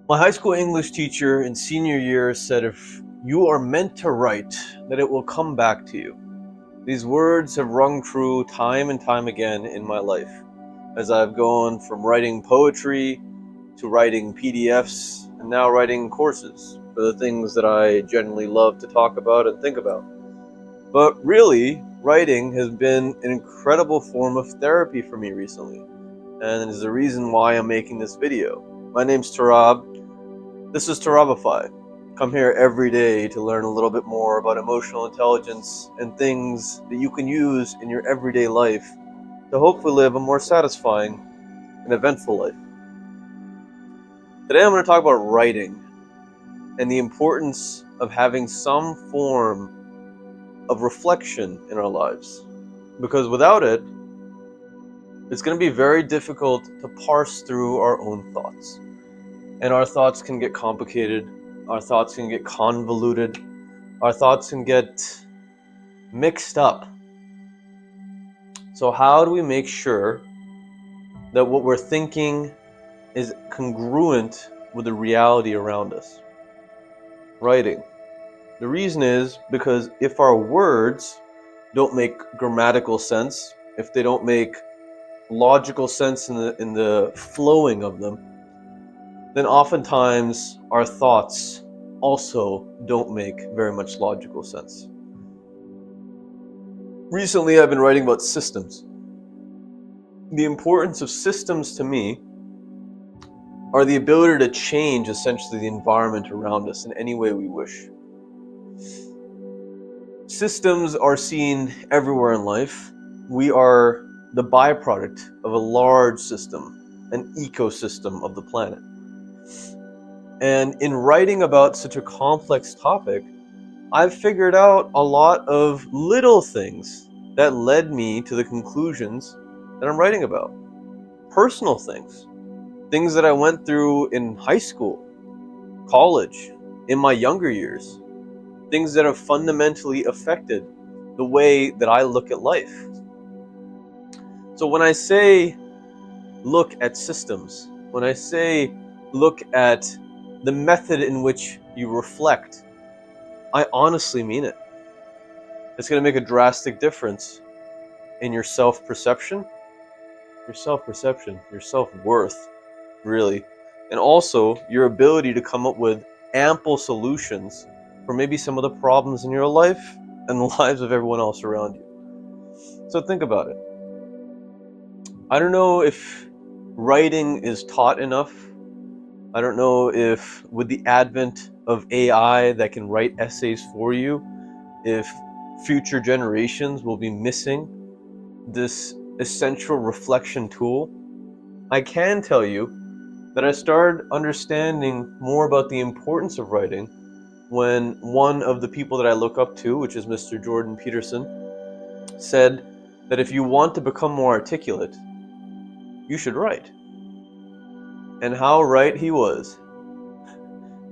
My high school English teacher in senior year said, if you are meant to write, that it will come back to you. These words have rung true time and time again in my life, as I've gone from writing poetry to writing PDFs and now writing courses for the things that I generally love to talk about and think about. But really, writing has been an incredible form of therapy for me recently, and is the reason why I'm making this video. My name's Tarab. This is Tarabify. Come here every day to learn a little bit more about emotional intelligence and things that you can use in your everyday life to hopefully live a more satisfying and eventful life. Today I'm going to talk about writing and the importance of having some form of reflection in our lives. Because without it, it's going to be very difficult to parse through our own thoughts. And our thoughts can get complicated, our thoughts can get convoluted, our thoughts can get mixed up. So how do we make sure that what we're thinking is congruent with the reality around us? Writing. The reason is because if our words don't make grammatical sense, if they don't make logical sense in the flowing of them, then oftentimes our thoughts also don't make very much logical sense. Recently, I've been writing about systems. The importance of systems to me are the ability to change essentially the environment around us in any way we wish. Systems are seen everywhere in life. We are the byproduct of a large system, an ecosystem of the planet. And in writing about such a complex topic, I've figured out a lot of little things that led me to the conclusions that I'm writing about. Personal things. Things that I went through in high school, college, in my younger years. Things that have fundamentally affected the way that I look at life. So when I say look at systems, when I say look at the method in which you reflect, I honestly mean it. It's going to make a drastic difference in your self-perception, your self-worth, really, and also your ability to come up with ample solutions for maybe some of the problems in your life and the lives of everyone else around you. So think about it. I don't know if writing is taught enough. I don't know if with the advent of AI that can write essays for you, if future generations will be missing this essential reflection tool. I can tell you that I started understanding more about the importance of writing when one of the people that I look up to, which is Mr. Jordan Peterson, said that if you want to become more articulate, you should write. And how right he was,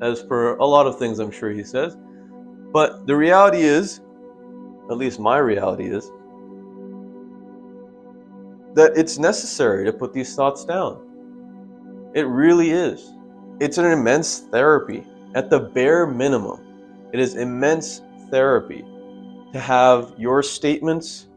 as per a lot of things I'm sure he says. But the reality is, at least my reality is, that it's necessary to put these thoughts down. It really is. It's an immense therapy. At the bare minimum, it is immense therapy to have your statements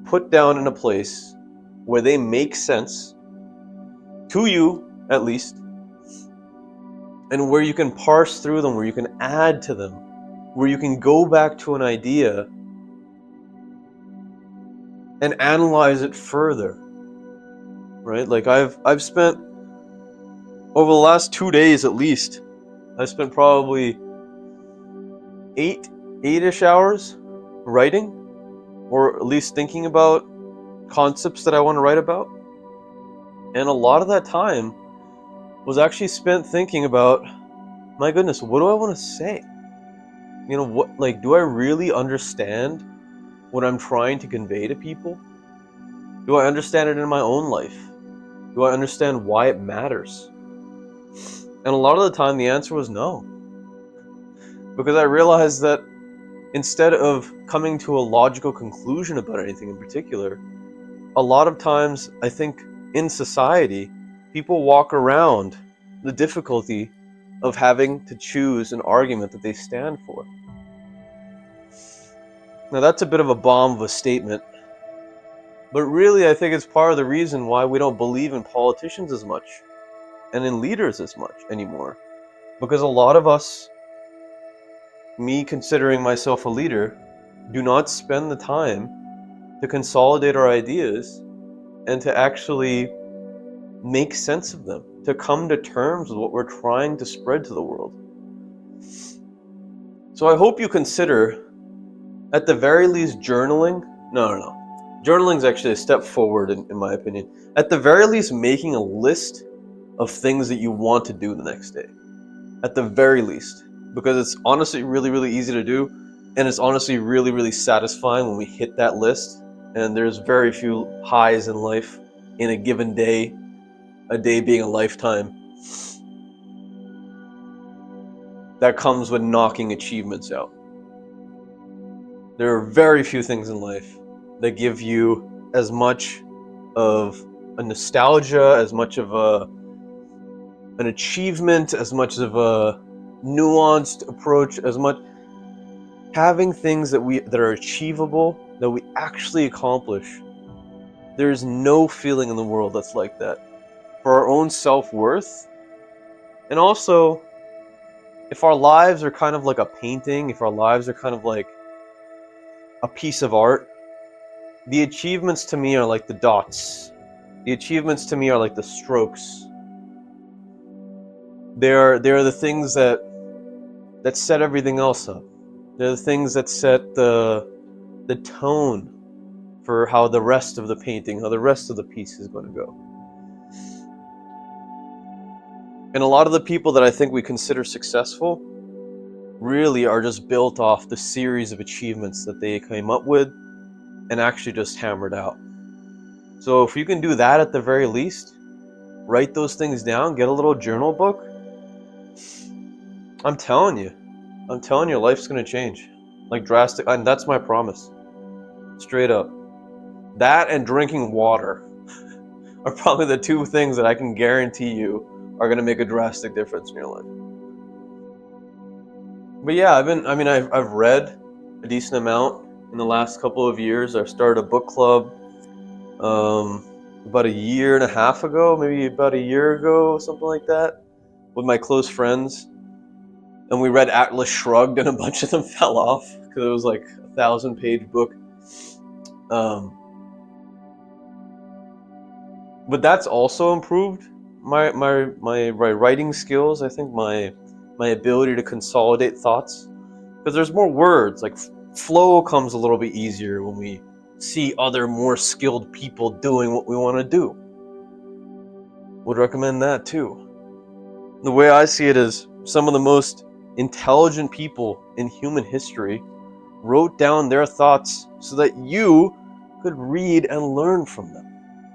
put down in a place where they make sense, to you at least, and where you can parse through them, where you can add to them, where you can go back to an idea and analyze it further. Right? Like I've spent over the last 2 days at least, I've spent probably eight-ish hours writing, or at least thinking about concepts that I want to write about. And a lot of that time was actually spent thinking about, my goodness, what do I want to say? You know, what, like, do I really understand what I'm trying to convey to people? Do I understand it in my own life? Do I understand why it matters? And a lot of the time the answer was no. Because I realized that instead of coming to a logical conclusion about anything in particular, a lot of times I think in society, people walk around the difficulty of having to choose an argument that they stand for. Now that's a bit of a bomb of a statement, but really I think it's part of the reason why we don't believe in politicians as much and in leaders as much anymore. Because a lot of us, me considering myself a leader, do not spend the time to consolidate our ideas and to actually make sense of them, to come to terms with what we're trying to spread to the world. So I hope you consider, at the very least, journaling. No. Journaling is actually a step forward, in my opinion. At the very least, making a list of things that you want to do the next day. At the very least. Because it's honestly really, really easy to do. And it's honestly really, really satisfying when we hit that list. And there's very few highs in life in a given day. A day being a lifetime. That comes with knocking achievements out. There are very few things in life that give you as much of a nostalgia, as much of an achievement, as much of a nuanced approach, as much having things that are achievable, that we actually accomplish. There's no feeling in the world that's like that. For our own self-worth, and also, if our lives are kind of like a painting, if our lives are kind of like a piece of art, the achievements to me are like the dots. The achievements to me are like the strokes. They're the things that set everything else up. They're the things that set the tone for how the rest of the painting, how the rest of the piece is going to go. And a lot of the people that I think we consider successful really are just built off the series of achievements that they came up with and actually just hammered out. So if you can do that at the very least, write those things down, get a little journal book, I'm telling you, life's gonna change. Like drastic, and that's my promise. Straight up. That and drinking water are probably the two things that I can guarantee you are gonna make a drastic difference in your life. But yeah, I've read a decent amount in the last couple of years. I've started a book club about a year and a half ago, maybe about a year ago, something like that, with my close friends. And we read Atlas Shrugged, and a bunch of them fell off because it was like a 1,000-page book. But that's also improved my writing skills. I think my ability to consolidate thoughts, because there's more words. Like flow comes a little bit easier when we see other more skilled people doing what we want to do. Would recommend that too. The way I see it is, some of the most intelligent people in human history wrote down their thoughts so that you could read and learn from them.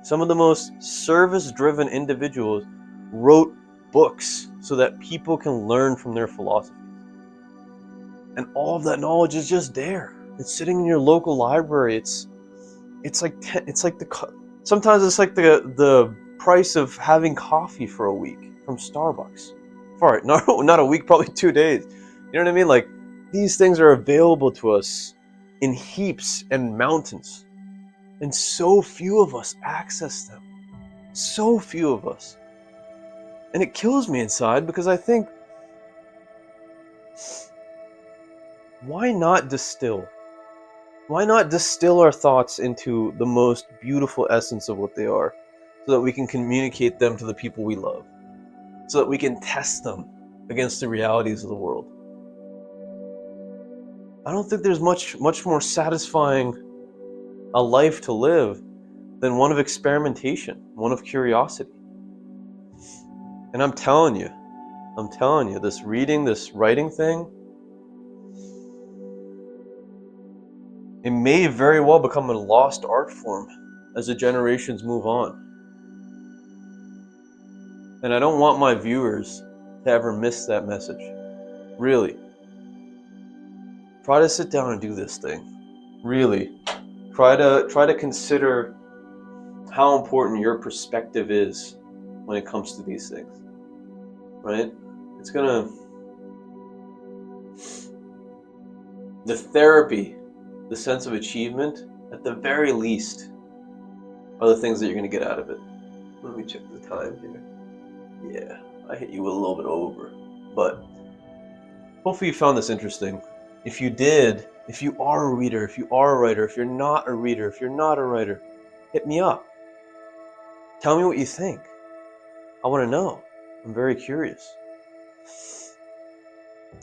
Some of the most service-driven individuals wrote books so that people can learn from their philosophies. And all of that knowledge is just there. It's sitting in your local library. Sometimes it's like the price of having coffee for a week from Starbucks. Sorry, not a week, probably 2 days. You know what I mean? Like, these things are available to us in heaps and mountains. And so few of us access them. So few of us. And it kills me inside, because I think, why not distill? Why not distill our thoughts into the most beautiful essence of what they are, so that we can communicate them to the people we love, so that we can test them against the realities of the world? I don't think there's much more satisfying a life to live than one of experimentation, one of curiosity. And I'm telling you, this reading, this writing thing, it may very well become a lost art form as the generations move on. And I don't want my viewers to ever miss that message. Really. Try to sit down and do this thing. Really. Try to consider how important your perspective is when it comes to these things. Right? It's gonna, the therapy, the sense of achievement, at the very least, are the things that you're gonna get out of it. Let me check the time here. Yeah, I hit you a little bit over, but hopefully you found this interesting. If you did, if you are a reader, if you are a writer, if you're not a reader, if you're not a writer, hit me up. Tell me what you think. I want to know. I'm very curious.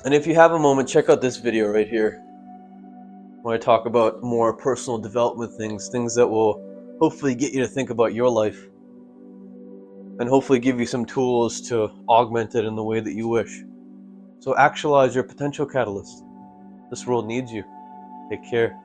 And if you have a moment, check out this video right here, where I talk about more personal development things that will hopefully get you to think about your life, and hopefully give you some tools to augment it in the way that you wish. So actualize your potential catalyst. This world needs you. Take care.